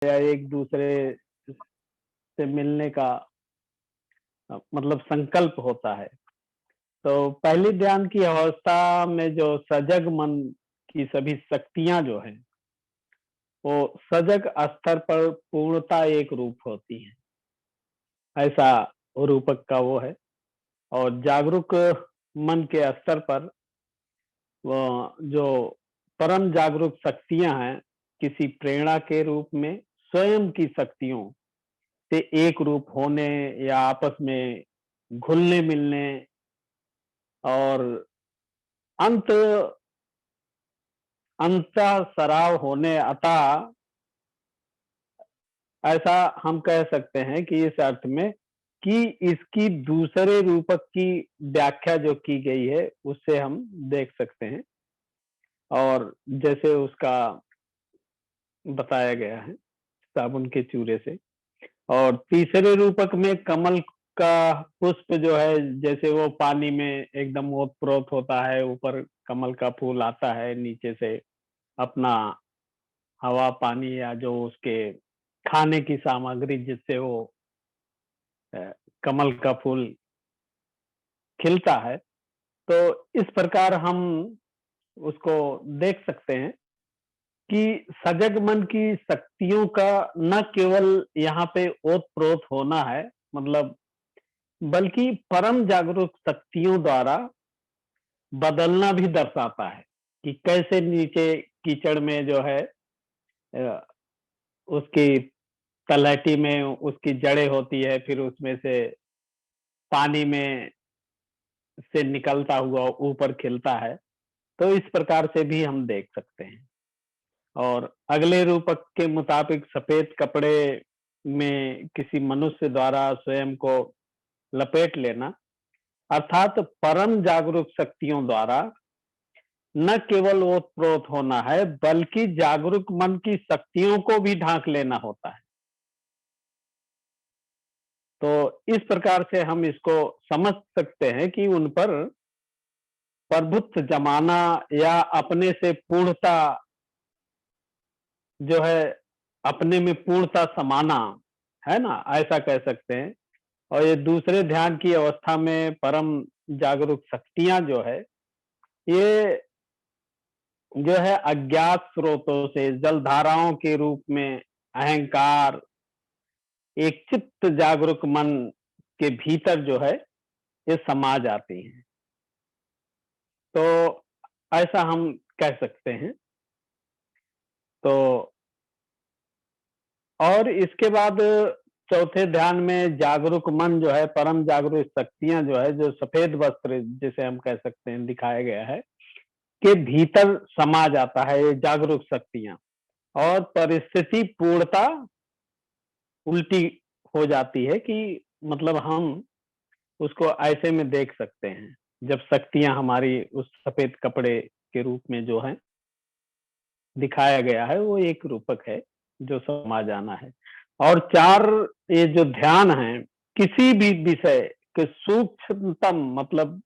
या एक दूसरे से मिलने का मतलब संकल्प होता है। तो पहली ध्यान की अवस्था में जो सजग मन की सभी शक्तियां जो हैं, वो सजग स्तर पर पूर्णता एक रूप होती हैं। ऐसा रूपक का वो है। और जागरूक मन के स्तर पर वो जो परम जागरूक शक्तियां हैं, किसी प्रेरणा के रूप में स्वयं की शक्तियों से एक रूप होने या आपस में घुलने मिलने और अंत अंतः सराव होने अतः ऐसा हम कह सकते हैं कि इस अर्थ में कि इसकी दूसरे रूपक की व्याख्या जो की गई है उससे हम देख सकते हैं। और जैसे उसका बताया गया है साबुन के चूरे से। और तीसरे रूपक में कमल का पुष्प जो है, जैसे वो पानी में एकदम ओतप्रोत होता है, ऊपर कमल का फूल आता है, नीचे से अपना हवा पानी या जो उसके खाने की सामग्री जिससे वो अ, कमल का फूल खिलता है। तो इस प्रकार हम उसको देख सकते हैं कि सजग मन की शक्तियों का न केवल यहाँ पे ओत-प्रोत होना है, मतलब बल्कि परम जागरूक शक्तियों द्वारा बदलना भी दर्शाता है कि कैसे नीचे कीचड़ में जो है अ, उसकी तलहटी में उसकी जड़ें होती है, फिर उसमें से पानी में से निकलता हुआ ऊपर खिलता है। तो इस प्रकार से भी हम देख सकते हैं। और अगले रूपक के मुताबिक सफेद कपड़े में किसी मनुष्य द्वारा स्वयं को लपेट लेना, अर्थात परम जागरूक शक्तियों द्वारा न केवल ओतप्रोत होना है, बल्कि जागरूक मन की शक्तियों को भी ढांक लेना होता है। तो इस प्रकार से हम इसको समझ सकते हैं कि उन पर प्रभुत्व जमाना या अपने से पूर्णता जो है, अपने में पूर्णता समाना, है ना? ऐसा कह सकते हैं। और ये दूसरे ध्यान की अवस्था में परम जागरूक शक्तियां जो है, ये जो है अज्ञात स्रोतों से जलधाराओं के रूप में अहंकार, एक चित्त जागरूक मन के भीतर जो है ये समा जाती हैं। तो ऐसा हम कह सकते हैं। तो और इसके बाद चौथे ध्यान में जागरूक मन जो है, परम जागरूक शक्तियां जो है, जो सफेद वस्त्र जिसे हम कह सकते हैं दिखाया गया है, के भीतर समा जाता है ये जागरूक शक्तियां। और परिस्थिति पूर्णता उल्टी हो जाती है कि मतलब हम उसको ऐसे में देख सकते हैं, जब शक्तियां हमारी उस सफेद कपड़े के रूप में जो है दिखाया गया है, वो एक रूपक है जो समा जाना है। और चार ये जो ध्यान है, किसी भी विषय के सूक्ष्मतम मतलब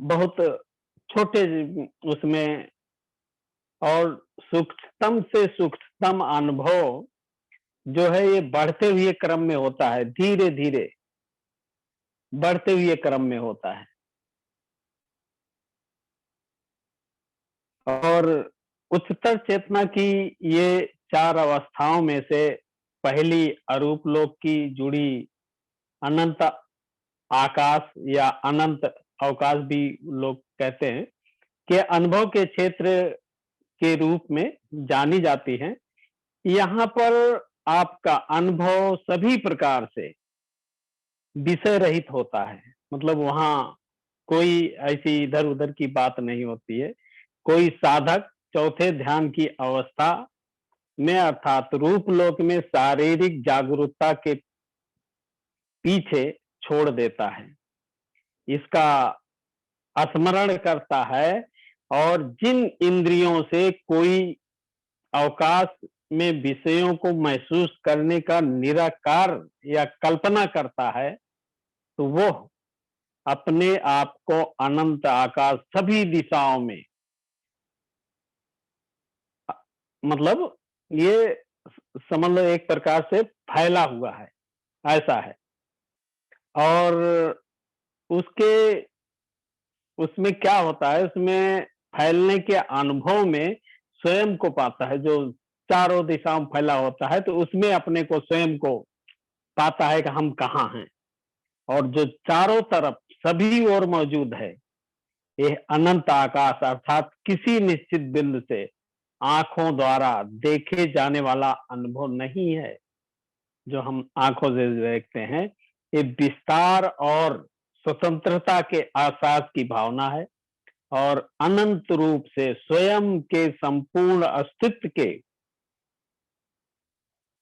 बहुत छोटे उसमें और सूक्ष्मतम से सूक्ष्मतम अनुभव जो है ये बढ़ते हुए क्रम में होता है, धीरे धीरे बढ़ते हुए क्रम में होता है। और उच्चतर चेतना की ये चार अवस्थाओं में से पहली अरूप लोक की जुड़ी अनंत आकाश या अनंत अवकाश भी लोग कहते हैं, के अनुभव के क्षेत्र के रूप में जानी जाती है। यहाँ पर आपका अनुभव सभी प्रकार से विषय रहित होता है, मतलब वहां कोई ऐसी इधर उधर की बात नहीं होती है। कोई साधक चौथे ध्यान की अवस्था में अर्थात रूप लोक में शारीरिक जागरूकता के पीछे छोड़ देता है, इसका स्मरण करता है। और जिन इंद्रियों से कोई अवकाश में विषयों को महसूस करने का निराकार या कल्पना करता है, तो वो अपने आप को अनंत आकाश सभी दिशाओं में मतलब ये समझ लो एक प्रकार से फैला हुआ है, ऐसा है। और उसके उसमें क्या होता है, उसमें फैलने के अनुभव में स्वयं को पाता है, जो चारों दिशाओं में फैला होता है, तो उसमें अपने को स्वयं को पाता है कि हम कहाँ हैं। और जो चारों तरफ सभी ओर मौजूद है, ये अनंत आकाश अर्थात किसी निश्चित बिंदु से आंखों द्वारा देखे जाने वाला अनुभव नहीं है, जो हम आंखों से देखते हैं। ये विस्तार और स्वतंत्रता के आसास की भावना है, और अनंत रूप से स्वयं के संपूर्ण अस्तित्व के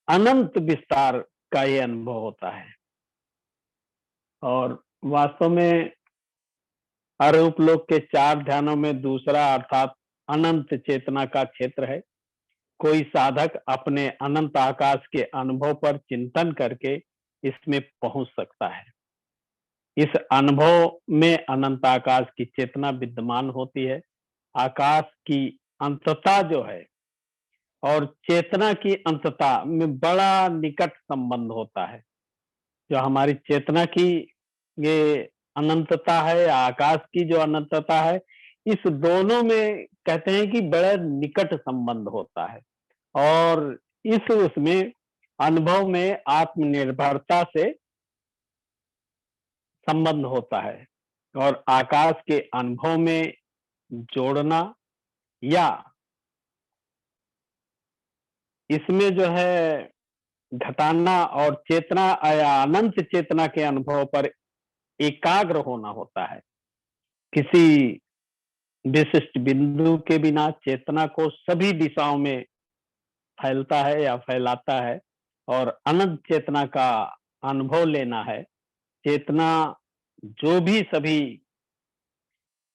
अनंत विस्तार का ये अनुभव होता है। और वास्तव में अरूप लोक के 4 ध्यानों में दूसरा अर्थात अनंत चेतना का क्षेत्र है। कोई साधक अपने अनंत आकाश के अनुभव पर चिंतन करके इसमें पहुंच सकता है। इस अनुभव में अनंत आकाश की चेतना विद्यमान होती है। आकाश की अंतता जो है और चेतना की अंतता में बड़ा निकट संबंध होता है। जो हमारी चेतना की ये अनंतता है, आकाश की जो अनंतता है, इस दोनों में कहते हैं कि बड़ा निकट संबंध होता है। और इस उसमें अनुभव में आत्मनिर्भरता से संबंध होता है, और आकाश के अनुभव में जोड़ना या इसमें जो है घटाना और चेतना या अनंत चेतना के अनुभव पर एकाग्र होना होता है। किसी विशिष्ट बिंदु के बिना चेतना को सभी दिशाओं में फैलता है या फैलाता है, और अनंत चेतना का अनुभव लेना है। चेतना जो भी सभी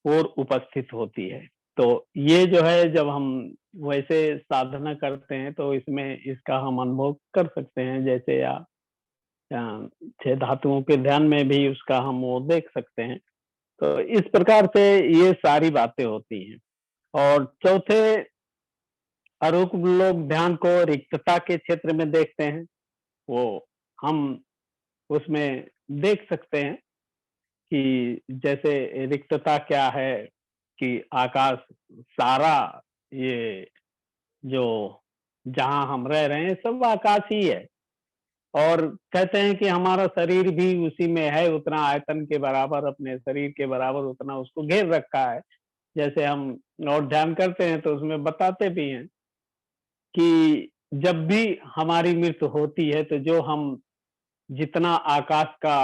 ओर उपस्थित होती है। तो ये जो है, जब हम वैसे साधना करते हैं तो इसमें इसका हम अनुभव कर सकते हैं, जैसे या 6 धातुओं के ध्यान में भी उसका हम वो देख सकते हैं। तो इस प्रकार से ये सारी बातें होती हैं। और चौथे अरूप लोग ध्यान को रिक्तता के क्षेत्र में देखते हैं। वो हम उसमें देख सकते हैं कि जैसे रिक्तता क्या है, कि आकाश सारा, ये जो जहां हम रह रहे हैं सब आकाश ही है। और कहते हैं कि हमारा शरीर भी उसी में है, उतना आयतन के बराबर, अपने शरीर के बराबर उतना उसको घेर रखा है। जैसे हम और ध्यान करते हैं तो उसमें बताते भी हैं कि जब भी हमारी मृत्यु होती है तो जो हम जितना आकाश का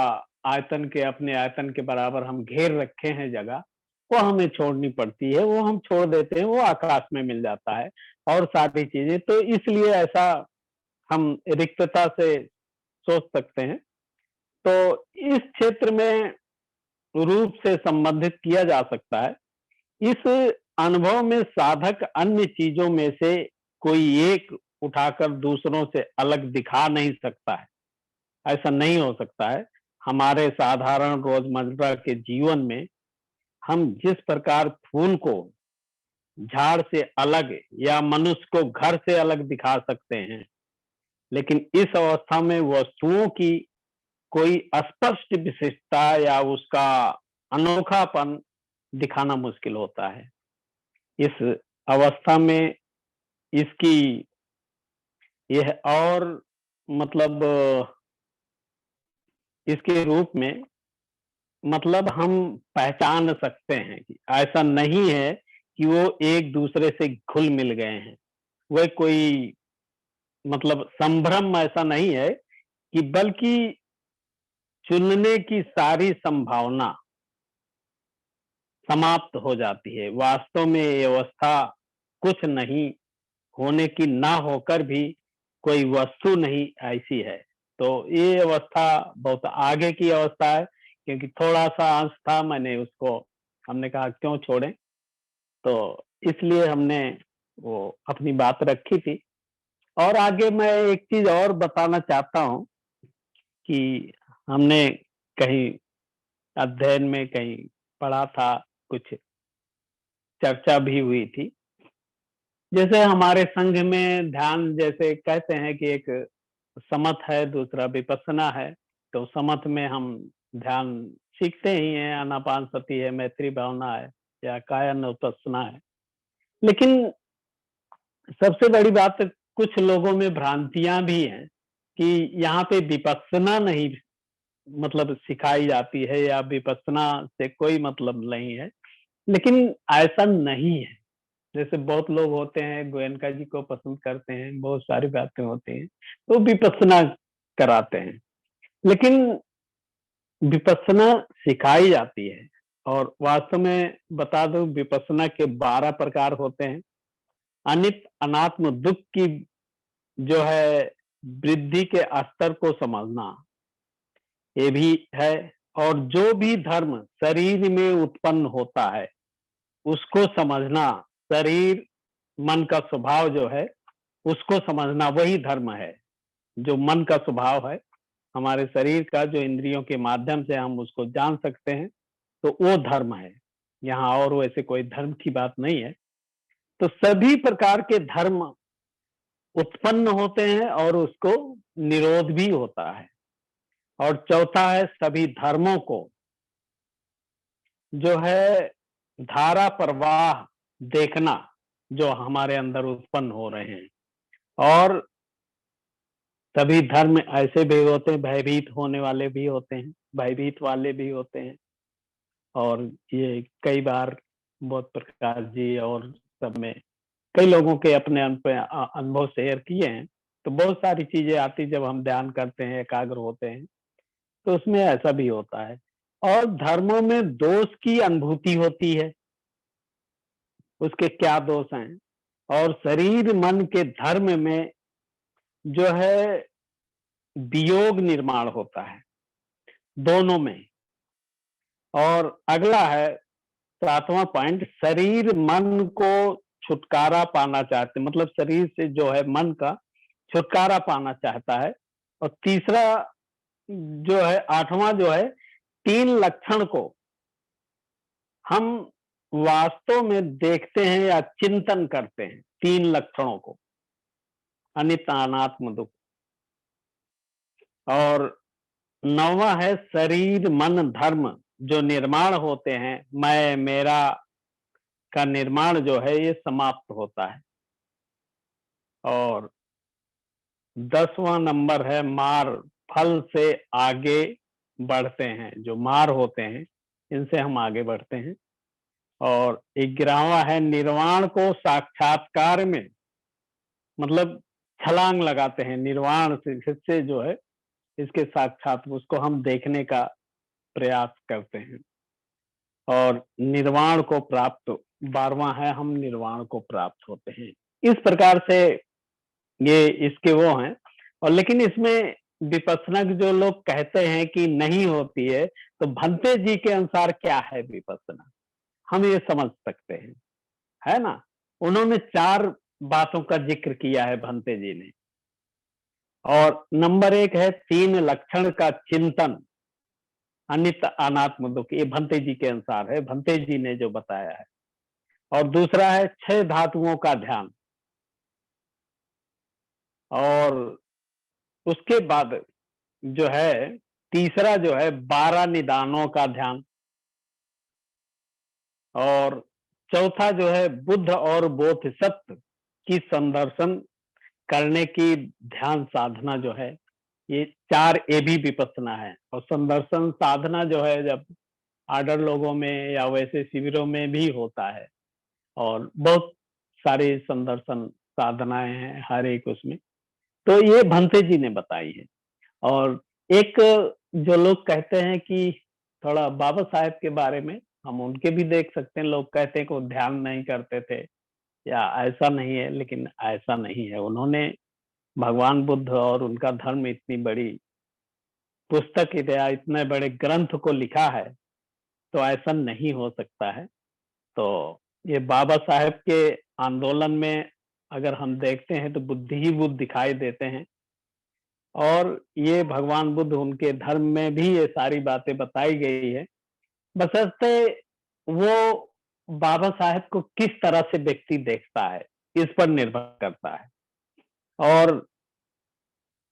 आयतन के, अपने आयतन के बराबर हम घेर रखे हैं जगह, वो हमें छोड़नी पड़ती है, वो हम छोड़ देते हैं, वो आकाश में मिल जाता है और सारी चीजें। तो इसलिए ऐसा हम रिक्तता से सोच सकते हैं। तो इस क्षेत्र में रूप से संबंधित किया जा सकता है। इस अनुभव में साधक अन्य चीजों में से कोई एक उठाकर दूसरों से अलग दिखा नहीं सकता है। ऐसा नहीं हो सकता है। हमारे साधारण रोजमर्रा के जीवन में हम जिस प्रकार फूल को झाड़ से अलग या मनुष्य को घर से अलग दिखा सकते हैं, लेकिन इस अवस्था में वस्तुओं की कोई स्पष्ट विशिष्टता या उसका अनोखापन दिखाना मुश्किल होता है। इस अवस्था में इसकी यह और मतलब इसके रूप में मतलब हम पहचान सकते हैं कि ऐसा नहीं है कि वो एक दूसरे से घुल मिल गए हैं। वह कोई मतलब संभ्रम ऐसा नहीं है, कि बल्कि चुनने की सारी संभावना समाप्त हो जाती है। वास्तव में ये अवस्था कुछ नहीं होने की ना होकर भी कोई वस्तु नहीं ऐसी है। तो ये अवस्था बहुत आगे की अवस्था है, क्योंकि थोड़ा सा अंश था, मैंने उसको हमने कहा क्यों छोड़ें, तो इसलिए हमने वो अपनी बात रखी थी। और आगे मैं एक चीज और बताना चाहता हूँ कि हमने कहीं अध्ययन में कहीं पढ़ा था, कुछ चर्चा भी हुई थी। जैसे हमारे संघ में ध्यान जैसे कहते हैं कि एक समत है, दूसरा विपස්සना है। तो समत में हम ध्यान सीखते ही हैं, आनापानसति है, मैत्री भावना है या कायानुपස්සना है। लेकिन सबसे बड़ी बात, कुछ लोगों में भ्रांतियां भी हैं कि यहाँ पे विपස්සना नहीं मतलब सिखाई जाती है या विपස්සना से कोई मतलब नहीं है, लेकिन ऐसा नहीं है। जैसे बहुत लोग होते हैं गोयनका जी को पसंद करते हैं, बहुत सारी बातें होती हैं तो विपස්සना कराते हैं, लेकिन विपස්සना सिखाई जाती है। और वास्तव में बता दूं, विपස්සना के 12 प्रकार होते हैं। अनित अनात्म दुख की जो है वृद्धि के स्तर को समझना, ये भी है। और जो भी धर्म शरीर में उत्पन्न होता है उसको समझना, शरीर मन का स्वभाव जो है उसको समझना, वही धर्म है। जो मन का स्वभाव है हमारे शरीर का, जो इंद्रियों के माध्यम से हम उसको जान सकते हैं, तो वो धर्म है यहाँ। और वैसे कोई धर्म की बात नहीं है। तो सभी प्रकार के धर्म उत्पन्न होते हैं और उसको निरोध भी होता है। और चौथा है सभी धर्मों को जो है धारा प्रवाह देखना, जो हमारे अंदर उत्पन्न हो रहे हैं। और सभी धर्म ऐसे भी होते हैं, भयभीत होने वाले भी होते हैं, भयभीत वाले भी होते हैं। और ये कई बार बहुत प्रकाश जी और सब में कई लोगों के अपने अनुभव शेयर किए हैं। तो बहुत सारी चीजें आती जब हम ध्यान करते हैं, एकाग्र होते हैं, तो उसमें ऐसा भी होता है। और धर्मों में दोष की अनुभूति होती है, उसके क्या दोष हैं। और शरीर मन के धर्म में जो है वियोग निर्माण होता है, दोनों में। और अगला है 7वां पॉइंट, शरीर मन को छुटकारा पाना चाहते, मतलब शरीर से जो है मन का छुटकारा पाना चाहता है। और तीसरा जो है 8वां जो है, 3 लक्षण को हम वास्तव में देखते हैं या चिंतन करते हैं। 3 लक्षणों को, अनित्य अनात्म दुख। और 9वां है शरीर मन धर्म जो निर्माण होते हैं, मैं मेरा का निर्माण जो है ये समाप्त होता है। और 10वां नंबर है मार, फल से आगे बढ़ते हैं। जो मार होते हैं इनसे हम आगे बढ़ते हैं। और 11वां है निर्वाण को साक्षात्कार में, मतलब छलांग लगाते हैं निर्वाण से जो है इसके साक्षात उसको हम देखने का प्रयास करते हैं। और निर्वाण को प्राप्त, 12वां है हम निर्वाण को प्राप्त होते हैं। इस प्रकार से ये इसके वो हैं। और लेकिन इसमें विपස්සना जो लोग कहते हैं कि नहीं होती है, तो भंते जी के अनुसार क्या है विपස්සना, हम ये समझ सकते हैं, है ना। उन्होंने 4 बातों का जिक्र किया है भंते जी ने। और नंबर 1 है 3 लक्षण का चिंतन, अनित्य अनात्म दुख, ये भंते जी के अनुसार है, भंते जी ने जो बताया है। और दूसरा है 6 धातुओं का ध्यान। और उसके बाद जो है तीसरा जो है 12 निदानों का ध्यान। और चौथा जो है बुद्ध और बोधिसत्व की संदर्शन करने की ध्यान साधना जो है, ये 4 ए भी विपස්සना है। और संदर्शन साधना जो है जब आर्डर लोगों में या वैसे शिविरों में भी होता है। और बहुत सारी संदर्शन साधनाएं हैं हर एक उसमें, तो ये भंते जी ने बताई है। और एक जो लोग कहते हैं कि थोड़ा बाबा साहेब के बारे में हम उनके भी देख सकते हैं। लोग कहते हैं कि वो ध्यान नहीं करते थे या ऐसा नहीं है, लेकिन ऐसा नहीं है। उन्होंने भगवान बुद्ध और उनका धर्म इतनी बड़ी पुस्तक या इतने बड़े ग्रंथ को लिखा है, तो ऐसा नहीं हो सकता है। तो ये बाबा साहेब के आंदोलन में अगर हम देखते हैं तो बुद्धि ही बुद्ध दिखाई देते हैं। और ये भगवान बुद्ध उनके धर्म में भी ये सारी बातें बताई गई है, बशर्ते वो बाबा साहेब को किस तरह से व्यक्ति देखता है। इस पर निर्भर करता है। और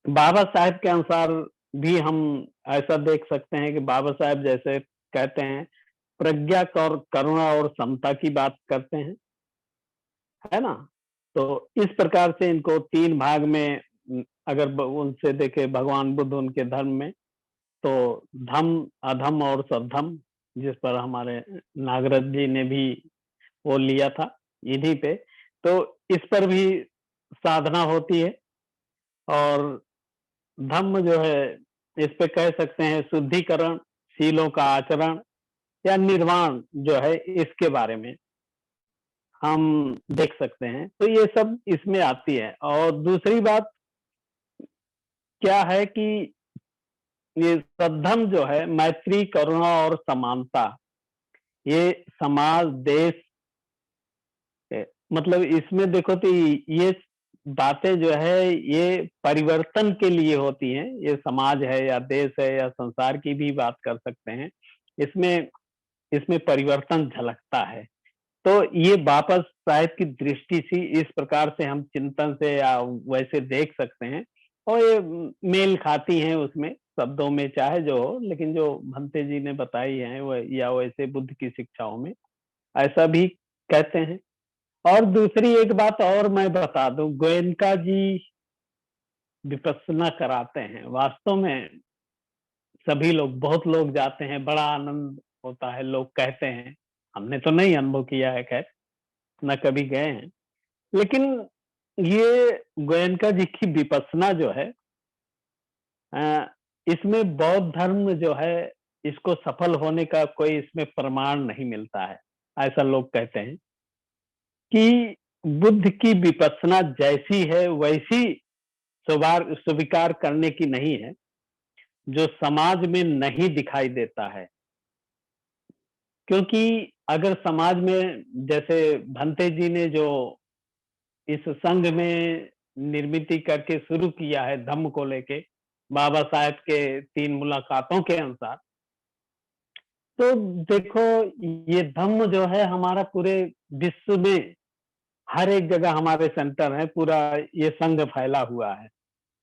बाबा साहेब के अनुसार भी हम ऐसा देख सकते हैं कि बाबा साहेब जैसे कहते हैं, प्रज्ञा और करुणा और समता की बात करते हैं, है ना? तो इस प्रकार से इनको 3 भाग में अगर उनसे देखें भगवान बुद्ध उनके धर्म में, तो धम्म, अधम और सद्धम, जिस पर हमारे नागरथ जी ने भी वो लिया था इन्हीं पे, तो इस पर भी साधना होती है। और धम्म जो है, इस पे कह सकते हैं शुद्धिकरण, शीलों का आचरण या निर्वाण जो है, इसके बारे में हम देख सकते हैं। तो ये सब इसमें आती है। और दूसरी बात क्या है कि ये सद्धम जो है, मैत्री, करुणा और समानता, ये समाज, देश, मतलब इसमें देखो तो ये बातें जो है, ये परिवर्तन के लिए होती हैं। ये समाज है या देश है या संसार की भी बात कर सकते हैं। इसमें इसमें परिवर्तन झलकता है। तो ये वापस साहिब की दृष्टि से इस प्रकार से हम चिंतन से या वैसे देख सकते हैं, और ये मेल खाती हैं उसमें शब्दों में चाहे जो हो, लेकिन जो भंते जी ने बताई है वो, या वैसे बुद्ध की शिक्षाओं में ऐसा भी कहते हैं। और दूसरी एक बात और मैं बता दूं, गोयनका जी विपश्यना कराते हैं। वास्तव में सभी लोग, बहुत लोग जाते हैं, बड़ा आनंद होता है, लोग कहते हैं। हमने तो नहीं अनुभव किया है, खैर न कभी गए हैं, लेकिन ये गोयनका जी की विपश्यना जो है, इसमें बौद्ध धर्म जो है, इसको सफल होने का कोई इसमें प्रमाण नहीं मिलता है। ऐसा लोग कहते हैं कि बुद्ध की विपश्यना जैसी है वैसी स्वीकार करने की नहीं है, जो समाज में नहीं दिखाई देता है। क्योंकि अगर समाज में, जैसे भंते जी ने जो इस संघ में निर्मित करके शुरू किया है धम्म को लेके, बाबा साहेब के 3 मुलाकातों के अनुसार, तो देखो ये धम्म जो है हमारा पूरे विश्व में हर एक जगह हमारे सेंटर है, पूरा ये संघ फैला हुआ है।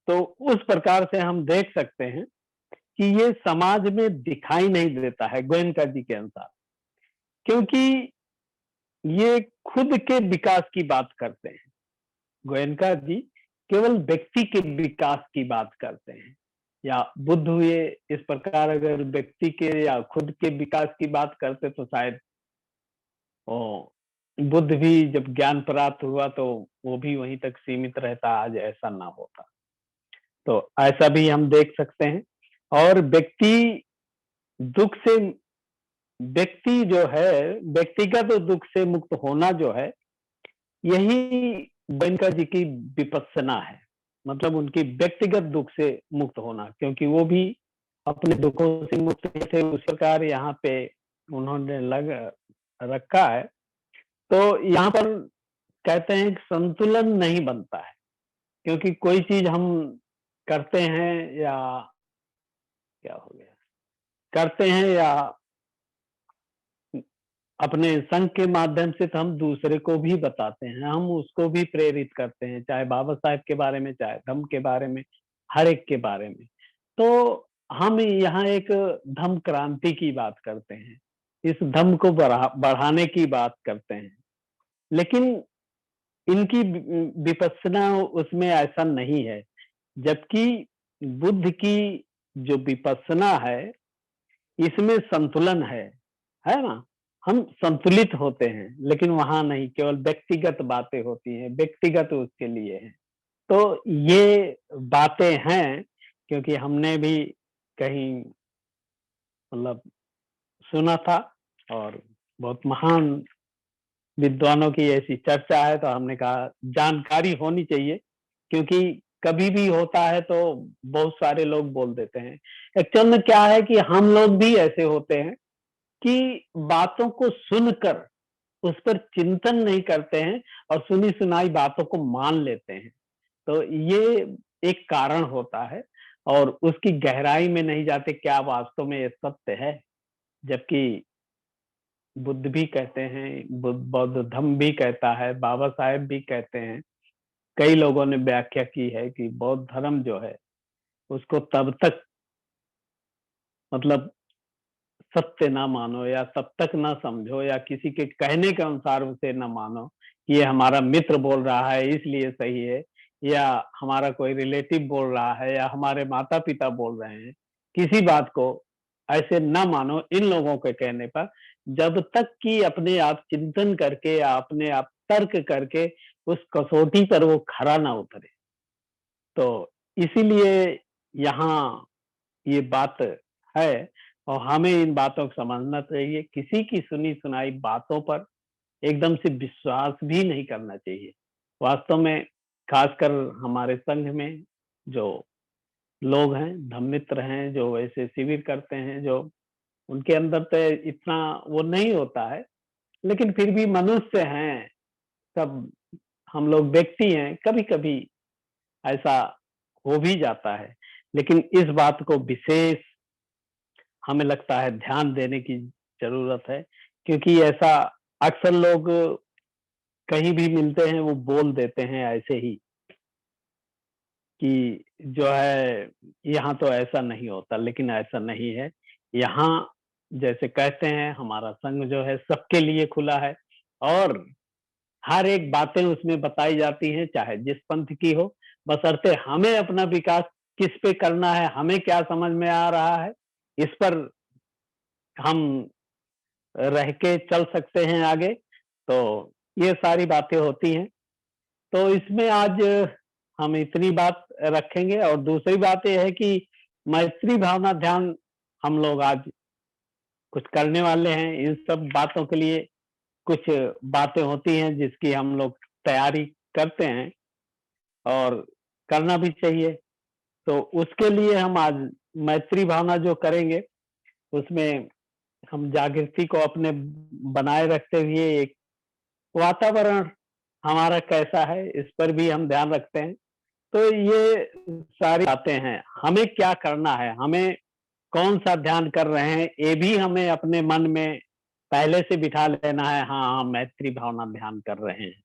तो उस प्रकार से हम देख सकते हैं कि ये समाज में दिखाई नहीं देता है गोयनका जी के अनुसार, क्योंकि ये खुद के विकास की बात करते हैं। गोयनका जी केवल व्यक्ति के विकास की बात करते हैं, या बुद्ध हुए इस प्रकार अगर व्यक्ति के या खुद के विकास की बात करते तो शायद ओ, बुद्ध भी जब ज्ञान प्राप्त हुआ तो वो भी वहीं तक सीमित रहता, आज ऐसा ना होता। तो ऐसा भी हम देख सकते हैं। और दुख से व्यक्ति जो है, व्यक्तिगत दुख से मुक्त होना जो है, यही गोयनका जी की विपश्यना है। मतलब उनकी व्यक्तिगत दुख से मुक्त होना, क्योंकि वो भी अपने दुखों से मुक्त थे, उस प्रकार यहाँ पे उन्होंने लग रखा है। तो यहाँ पर कहते हैं कि संतुलन नहीं बनता है, क्योंकि कोई चीज हम करते हैं या क्या हो गया, करते हैं या अपने संघ के माध्यम से, तो हम दूसरे को भी बताते हैं, हम उसको भी प्रेरित करते हैं, चाहे बाबा साहेब के बारे में, चाहे धम्म के बारे में, हर एक के बारे में। तो हम यहाँ एक धम्म क्रांति की बात करते हैं, इस धम्म को बढ़ाने की बात करते हैं। लेकिन इनकी विपश्यना उसमें ऐसा नहीं है, जबकि बुद्ध की जो विपश्यना है, इसमें संतुलन है ना? हम संतुलित होते हैं, लेकिन वहां नहीं, केवल व्यक्तिगत बातें होती हैं, व्यक्तिगत उसके लिए है। तो ये बातें हैं, क्योंकि हमने भी कहीं मतलब सुना था, और बहुत महान विद्वानों की ऐसी चर्चा है, तो हमने कहा जानकारी होनी चाहिए, क्योंकि कभी भी होता है तो बहुत सारे लोग बोल देते हैं। एक्चुअल में क्या है कि हम लोग भी ऐसे होते हैं कि बातों को सुनकर उस पर चिंतन नहीं करते हैं, और सुनी सुनाई बातों को मान लेते हैं। तो ये एक कारण होता है, और उसकी गहराई में नहीं जाते, क्या वास्तव में ये सत्य है। जबकि बुद्ध भी कहते हैं, बौद्ध धम्म भी कहता है, बाबा साहेब भी कहते हैं। कई लोगों ने व्याख्या की है कि बौद्ध धर्म जो है, उसको तब तक मतलब सत्य ना मानो या तब तक ना समझो या किसी के कहने के अनुसार उसे ना मानो कि ये हमारा मित्र बोल रहा है इसलिए सही है, या हमारा कोई रिलेटिव बोल रहा है, या हमारे माता पिता बोल रहे हैं। किसी बात को ऐसे ना मानो इन लोगों के कहने पर, जब तक कि अपने आप चिंतन करके या अपने आप तर्क करके उस कसौटी पर वो खरा ना उतरे। तो इसीलिए यहाँ ये बात है, और हमें इन बातों को समझना चाहिए। किसी की सुनी सुनाई बातों पर एकदम से विश्वास भी नहीं करना चाहिए। वास्तव में खासकर हमारे संघ में जो लोग हैं, धम्मित्र हैं, जो ऐसे शिविर करते हैं, जो उनके अंदर तो इतना वो नहीं होता है, लेकिन फिर भी मनुष्य हैं, सब हम लोग व्यक्ति हैं, कभी-कभी ऐसा हो भी जाता है। लेकिन इस बात को विशेष हमें लगता है ध्यान देने की ज़रूरत है, क्योंकि ऐसा अक्सर लोग कहीं भी मिलते हैं, वो बोल देते हैं ऐसे ही कि जो है यहाँ तो ऐसा नहीं होता, लेकिन ऐसा नहीं है। यहाँ जैसे कहते हैं हमारा संघ जो है सबके लिए खुला है, और हर एक बातें उसमें बताई जाती हैं, चाहे जिस पंथ की हो, बशर्ते हमें अपना विकास किस पे करना है, हमें क्या समझ में आ रहा है, इस पर हम रह के चल सकते हैं आगे। तो ये सारी बातें होती हैं। तो इसमें आज हम इतनी बात रखेंगे, और दूसरी बात ये है कि मैत्री भावना ध्यान हम लोग आज कुछ करने वाले हैं। इन सब बातों के लिए कुछ बातें होती हैं जिसकी हम लोग तैयारी करते हैं, और करना भी चाहिए। तो उसके लिए हम आज मैत्री भावना जो करेंगे, उसमें हम जागृति को अपने बनाए रखते हुए एक वातावरण हमारा कैसा है, इस पर भी हम ध्यान रखते हैं। तो ये सारी बातें हैं, हमें क्या करना है, हमें कौन-सा ध्यान कर रहे हैं, ये भी हमें अपने मन में पहले से बिठा लेना है। हाँ, हम मैत्री भावना ध्यान कर रहे हैं।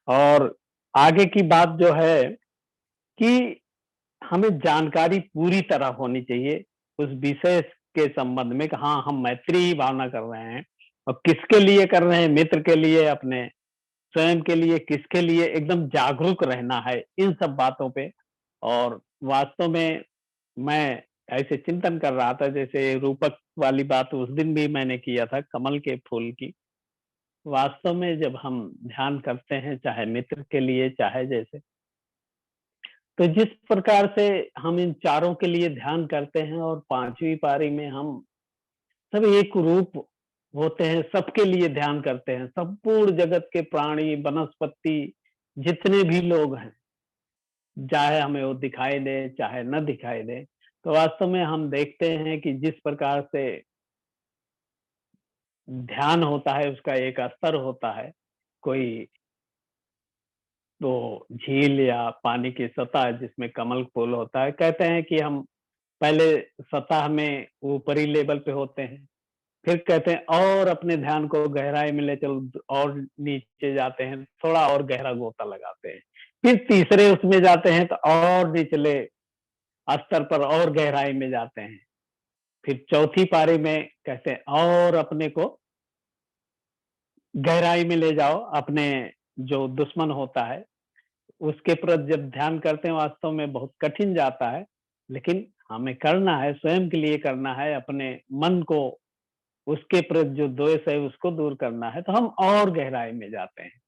और आगे की बात जो है कि हमें जानकारी पूरी तरह होनी चाहिए उस विषय के संबंध में कि हाँ, हम मैत्री ही भावना कर रहे हैं, और किसके लिए कर रहे हैं, मित्र के लिए, अपने स्वयं के लिए, किसके लिए, एकदम जागरूक रहना है इन सब बातों पे। और वास्तव में मैं ऐसे चिंतन कर रहा था, जैसे रूपक वाली बात उस दिन भी मैंने किया था कमल के फूल की। वास्तव में जब हम ध्यान करते हैं, चाहे मित्र के लिए, चाहे जैसे, तो जिस प्रकार से हम इन चारों के लिए ध्यान करते हैं, और पांचवी पारी में हम सब एक रूप होते हैं, सबके लिए ध्यान करते हैं, संपूर्ण जगत के प्राणी, वनस्पति, जितने भी लोग हैं, चाहे हमें वो दिखाई दे, चाहे न दिखाई दे। तो वास्तव में हम देखते हैं कि जिस प्रकार से ध्यान होता है, उसका एक स्तर होता है। कोई तो झील या पानी की सतह जिसमें कमल फूल होता है, कहते हैं कि हम पहले सतह में ऊपरी लेवल पे होते हैं, फिर कहते हैं और अपने ध्यान को गहराई में ले चलो, और नीचे जाते हैं, थोड़ा और गहरा गोता लगाते हैं। फिर तीसरे उसमें जाते हैं, तो और निचले स्तर पर और गहराई में जाते हैं। फिर चौथी पारी में कहते हैं और अपने को गहराई में ले जाओ, अपने जो दुश्मन होता है उसके प्रति जब ध्यान करते हैं, वास्तव में बहुत कठिन जाता है, लेकिन हमें करना है, स्वयं के लिए करना है, अपने मन को उसके प्रति जो द्वेष है उसको दूर करना है, तो हम और गहराई में जाते हैं।